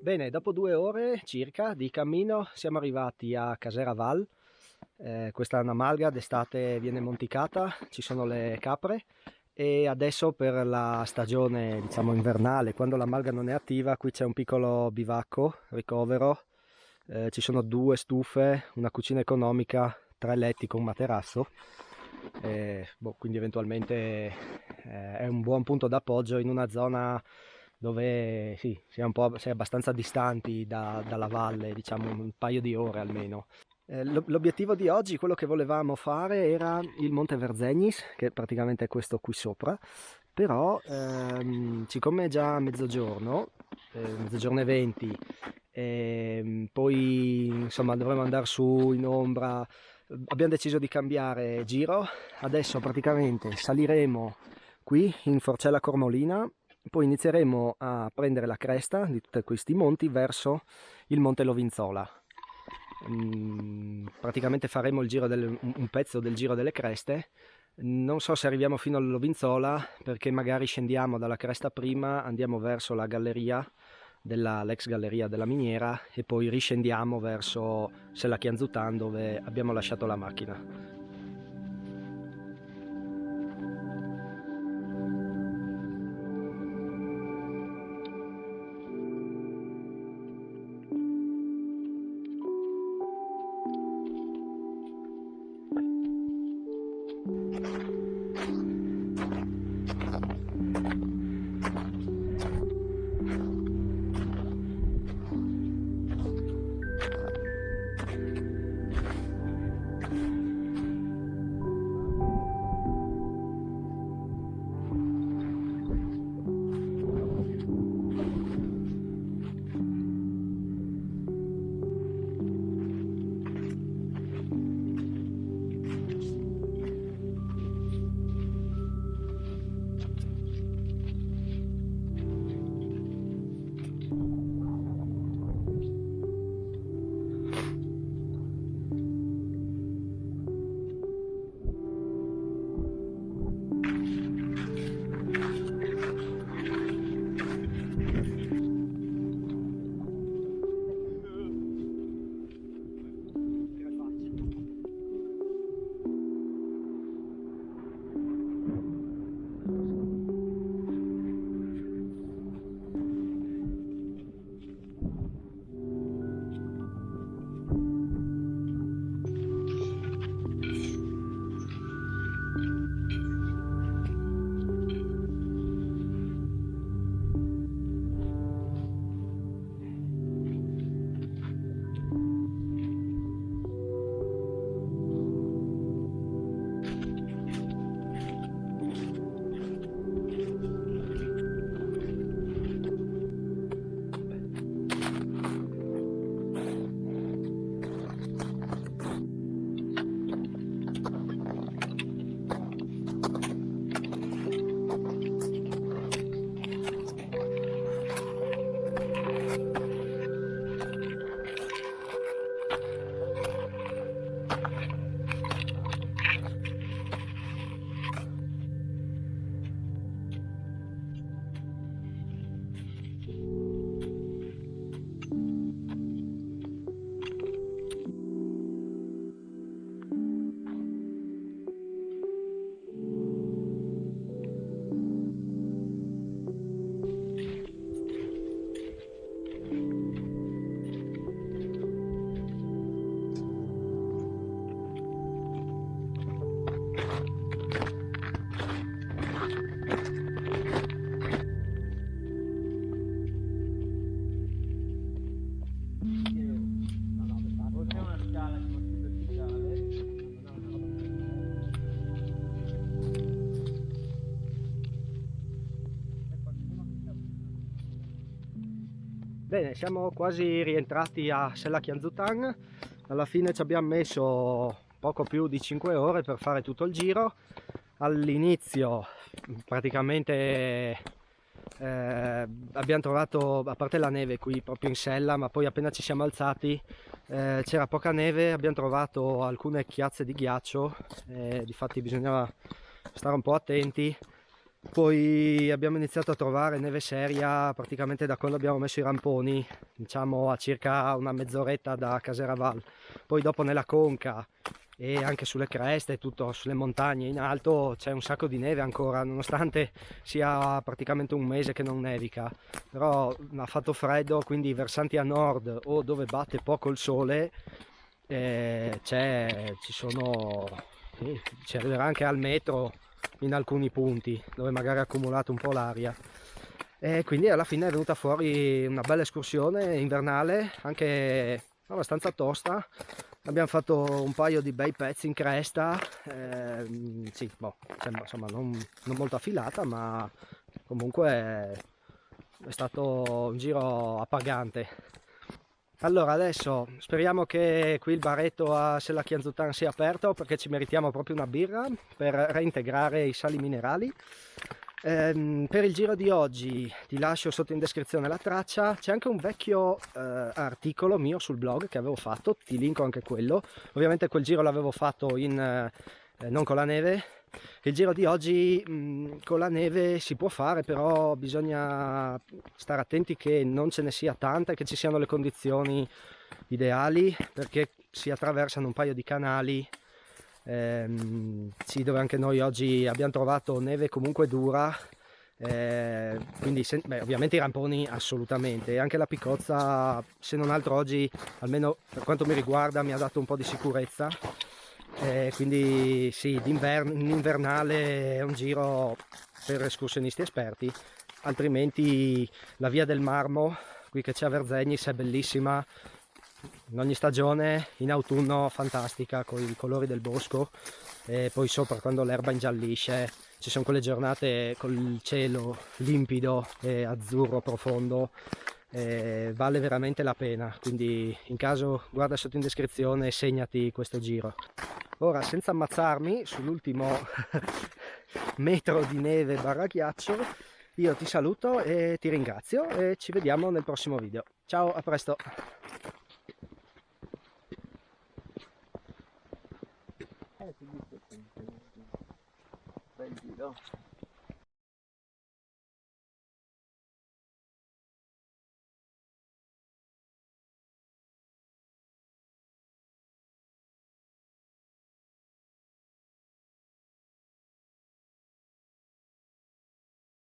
Bene, dopo 2 ore circa di cammino siamo arrivati a Casera Val. Questa è una malga, d'estate viene monticata, ci sono le capre e adesso per la stagione diciamo invernale, quando la malga non è attiva, qui c'è un piccolo bivacco, ricovero, ci sono 2 stufe, una cucina economica, 3 letti con materasso. Quindi eventualmente è un buon punto d'appoggio in una zona dove sì, si è abbastanza distanti dalla valle, diciamo un paio di ore almeno. L'obiettivo di oggi, quello che volevamo fare, era il Monte Verzegnis, che praticamente è questo qui sopra, però siccome è già mezzogiorno e 20, poi insomma dovremo andare su in ombra, abbiamo deciso di cambiare giro. Adesso praticamente saliremo qui in Forcella Cormolina, poi inizieremo a prendere la cresta di tutti questi monti verso il Monte Lovinzola. Praticamente faremo un pezzo del giro delle creste. Non so se arriviamo fino al Lovinzola, perché magari scendiamo dalla cresta prima, andiamo verso la galleria l'ex galleria della miniera e poi riscendiamo verso Sella Chianzutan, dove abbiamo lasciato la macchina. Bene, siamo quasi rientrati a Sella Chianzutan. Alla fine ci abbiamo messo poco più di 5 ore per fare tutto il giro. All'inizio praticamente abbiamo trovato, a parte la neve qui proprio in sella, ma poi appena ci siamo alzati c'era poca neve, abbiamo trovato alcune chiazze di ghiaccio, difatti bisognava stare un po' attenti. Poi abbiamo iniziato a trovare neve seria praticamente da quando abbiamo messo i ramponi, diciamo a circa una mezz'oretta da Caserval. Poi dopo nella conca e anche sulle creste, tutto sulle montagne in alto c'è un sacco di neve ancora, nonostante sia praticamente un mese che non nevica. Però ha fatto freddo, quindi i versanti a nord o dove batte poco il sole ci sono, ci arriverà anche al metro in alcuni punti dove magari ha accumulato un po' l'aria, e quindi alla fine è venuta fuori una bella escursione invernale anche abbastanza tosta. Abbiamo fatto un paio di bei pezzi in cresta, sì, boh, insomma non molto affilata, ma comunque è stato un giro appagante. Allora adesso speriamo che qui il baretto a Sella Chianzutan sia aperto, perché ci meritiamo proprio una birra per reintegrare i sali minerali. Per il giro di oggi ti lascio sotto in descrizione la traccia, c'è anche un vecchio articolo mio sul blog che avevo fatto, ti linko anche quello. Ovviamente quel giro l'avevo fatto non con la neve. Il giro di oggi con la neve si può fare, però bisogna stare attenti che non ce ne sia tanta e che ci siano le condizioni ideali, perché si attraversano un paio di canali, sì, dove anche noi oggi abbiamo trovato neve comunque dura, quindi ovviamente i ramponi assolutamente, e anche la piccozza, se non altro oggi, almeno per quanto mi riguarda, mi ha dato un po' di sicurezza. Quindi sì, in invernale è un giro per escursionisti esperti, altrimenti la via del Marmo, qui che c'è a Verzegnis, è bellissima in ogni stagione, in autunno fantastica con i colori del bosco, e poi sopra quando l'erba ingiallisce ci sono quelle giornate con il cielo limpido e azzurro profondo, vale veramente la pena, quindi in caso guarda sotto in descrizione e segnati questo giro. Ora, senza ammazzarmi sull'ultimo metro di neve barra ghiaccio, io ti saluto e ti ringrazio e ci vediamo nel prossimo video. Ciao, a presto! Bel giro.